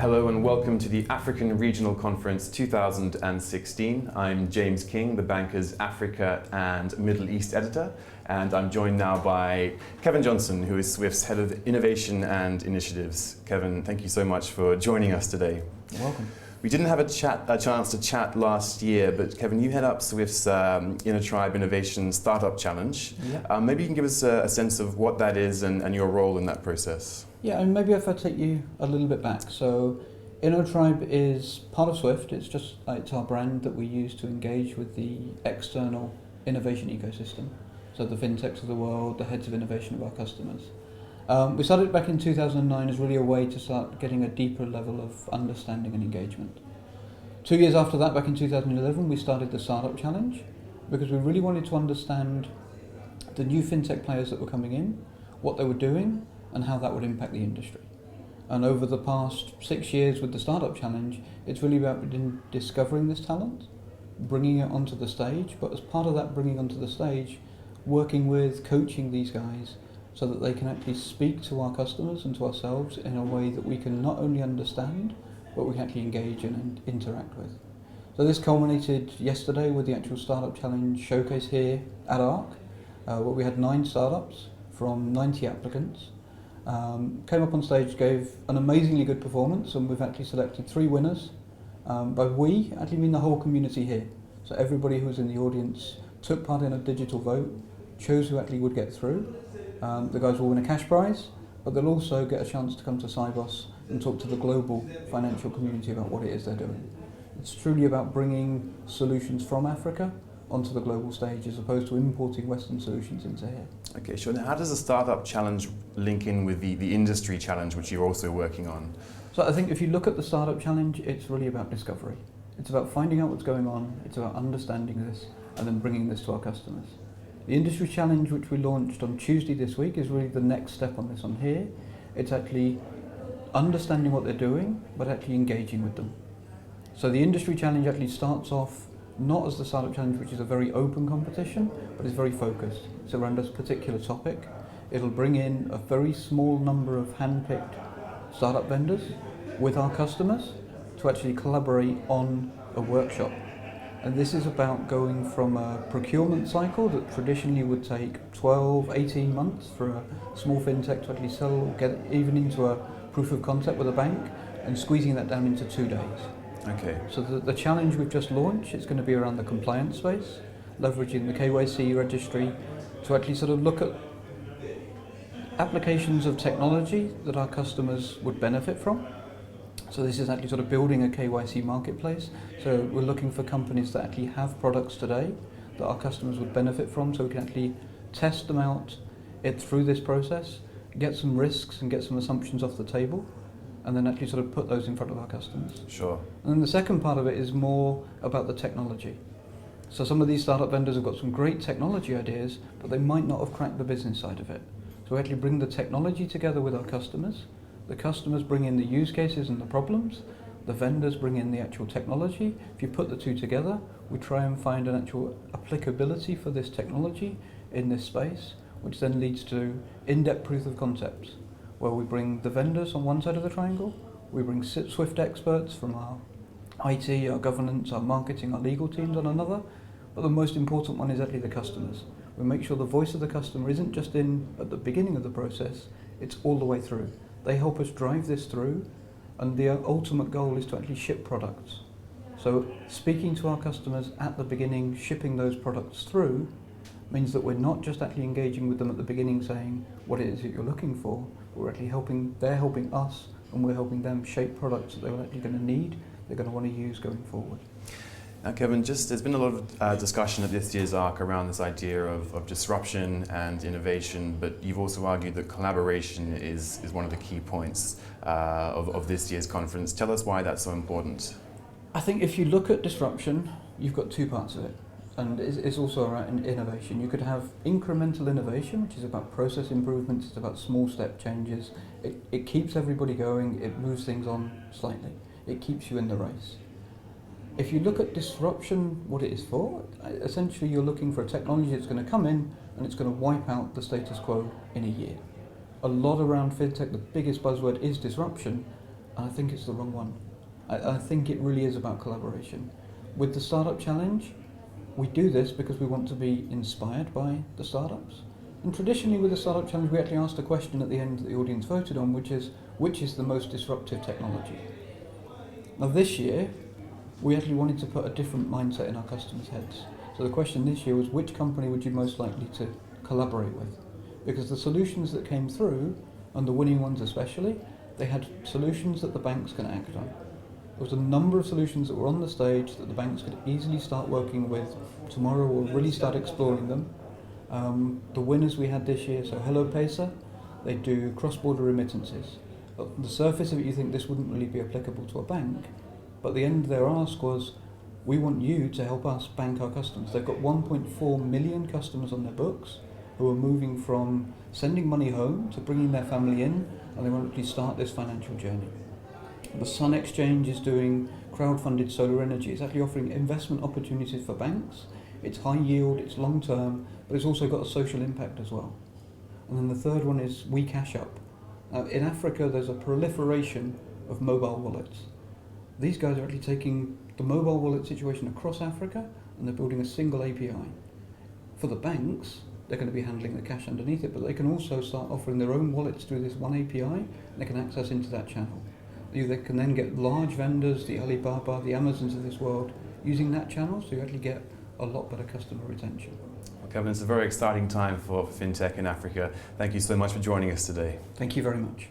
Hello and welcome to the African Regional Conference 2016. I'm James King, the banker's Africa and Middle East editor, and I'm joined now by Kevin Johnson, who is Swift's Head of Innovation and Initiatives. Kevin, thank you so much for joining us today. You're welcome. We didn't have a chance to chat last year, but Kevin, you head up Swift's Innotribe Innovation Startup Challenge. Yeah. Maybe you can give us a sense of what that is and your role in that process. Yeah, and maybe if I take you a little bit back. So Innotribe is part of Swift. It's our brand that we use to engage with the external innovation ecosystem. So the fintechs of the world, the heads of innovation of our customers. We started back in 2009 as really a way to start getting a deeper level of understanding and engagement. 2 years after that, back in 2011, we started the Startup Challenge because we really wanted to understand the new fintech players that were coming in, what they were doing, and how that would impact the industry. And over the past 6 years with the Startup Challenge, it's really about discovering this talent, bringing it onto the stage, but as part of that bringing onto the stage, working with, coaching these guys so that they can actually speak to our customers and to ourselves in a way that we can not only understand, but we can actually engage and interact with. So this culminated yesterday with the actual Startup Challenge showcase here at ARC, where we had 9 startups from 90 applicants. Came up on stage, gave an amazingly good performance, and we've actually selected 3 winners. By we, actually mean the whole community here. So everybody who was in the audience took part in a digital vote, chose who actually would get through. The guys will win a cash prize, but they'll also get a chance to come to Cybos and talk to the global financial community about what it is they're doing. It's truly about bringing solutions from Africa onto the global stage as opposed to importing Western solutions into here. Okay, sure. Now, how does the Startup Challenge link in with the Industry Challenge, which you're also working on? So I think if you look at the Startup Challenge, it's really about discovery. It's about finding out what's going on, it's about understanding this, and then bringing this to our customers. The Industry Challenge, which we launched on Tuesday this week, is really the next step on this on here. It's actually understanding what they're doing, but actually engaging with them. So the Industry Challenge actually starts off not as the Startup Challenge, which is a very open competition, but it's very focused. It's around a particular topic. It'll bring in a very small number of hand-picked startup vendors with our customers to actually collaborate on a workshop. And this is about going from a procurement cycle that traditionally would take 12, 18 months for a small fintech to actually get even into a proof of concept with a bank, and squeezing that down into 2 days. Okay. So the challenge we've just launched is going to be around the compliance space, leveraging the KYC registry to actually sort of look at applications of technology that our customers would benefit from. So this is actually sort of building a KYC marketplace. So we're looking for companies that actually have products today that our customers would benefit from, so we can actually test them out through this process, get some risks and get some assumptions off the table, and then actually sort of put those in front of our customers. Sure. And then the second part of it is more about the technology. So some of these startup vendors have got some great technology ideas, but they might not have cracked the business side of it. So we actually bring the technology together with our customers. The customers bring in the use cases and the problems. The vendors bring in the actual technology. If you put the two together, we try and find an actual applicability for this technology in this space, which then leads to in-depth proof of concepts, where we bring the vendors on one side of the triangle, we bring Swift experts from our IT, our governance, our marketing, our legal teams on another, but the most important one is actually the customers. We make sure the voice of the customer isn't just at the beginning of the process, it's all the way through. They help us drive this through, and the ultimate goal is to actually ship products. So speaking to our customers at the beginning, shipping those products through, means that we're not just actually engaging with them at the beginning saying what it is that you're looking for, but we're actually they're helping us, and we're helping them shape products that they're actually going to need, they're going to want to use going forward. Now, Kevin, there's been a lot of discussion at this year's ARC around this idea of disruption and innovation, but you've also argued that collaboration is one of the key points of this year's conference. Tell us why that's so important. I think if you look at disruption, you've got 2 parts of it, and it's also around innovation. You could have incremental innovation, which is about process improvements, it's about small step changes. It keeps everybody going, it moves things on slightly, it keeps you in the race. If you look at disruption, what it is for, essentially you're looking for a technology that's going to come in and it's going to wipe out the status quo in a year. A lot around fintech, the biggest buzzword is disruption, and I think it's the wrong one. I think it really is about collaboration. With the Startup Challenge, we do this because we want to be inspired by the startups. And traditionally with the Startup Challenge, we actually asked a question at the end that the audience voted on, which is the most disruptive technology? Now this year, we actually wanted to put a different mindset in our customers' heads. So the question this year was, which company would you most likely to collaborate with? Because the solutions that came through, and the winning ones especially, they had solutions that the banks can act on. There was a number of solutions that were on the stage that the banks could easily start working with tomorrow or really start exploring them. The winners we had this year, so Hello Pesa, they do cross-border remittances. On the surface of it, you think this wouldn't really be applicable to a bank, but the end of their ask was, we want you to help us bank our customers. They've got 1.4 million customers on their books who are moving from sending money home to bringing their family in, and they want to actually start this financial journey. The Sun Exchange is doing crowd-funded solar energy. It's actually offering investment opportunities for banks. It's high yield, it's long term, but it's also got a social impact as well. And then the third one is We Cash Up. In Africa, there's a proliferation of mobile wallets. These guys are actually taking the mobile wallet situation across Africa, and they're building a single API. For the banks, they're going to be handling the cash underneath it, but they can also start offering their own wallets through this one API, and they can access into that channel. They can then get large vendors, the Alibaba, the Amazons of this world, using that channel, so you actually get a lot better customer retention. Well, Kevin, it's a very exciting time for fintech in Africa. Thank you so much for joining us today. Thank you very much.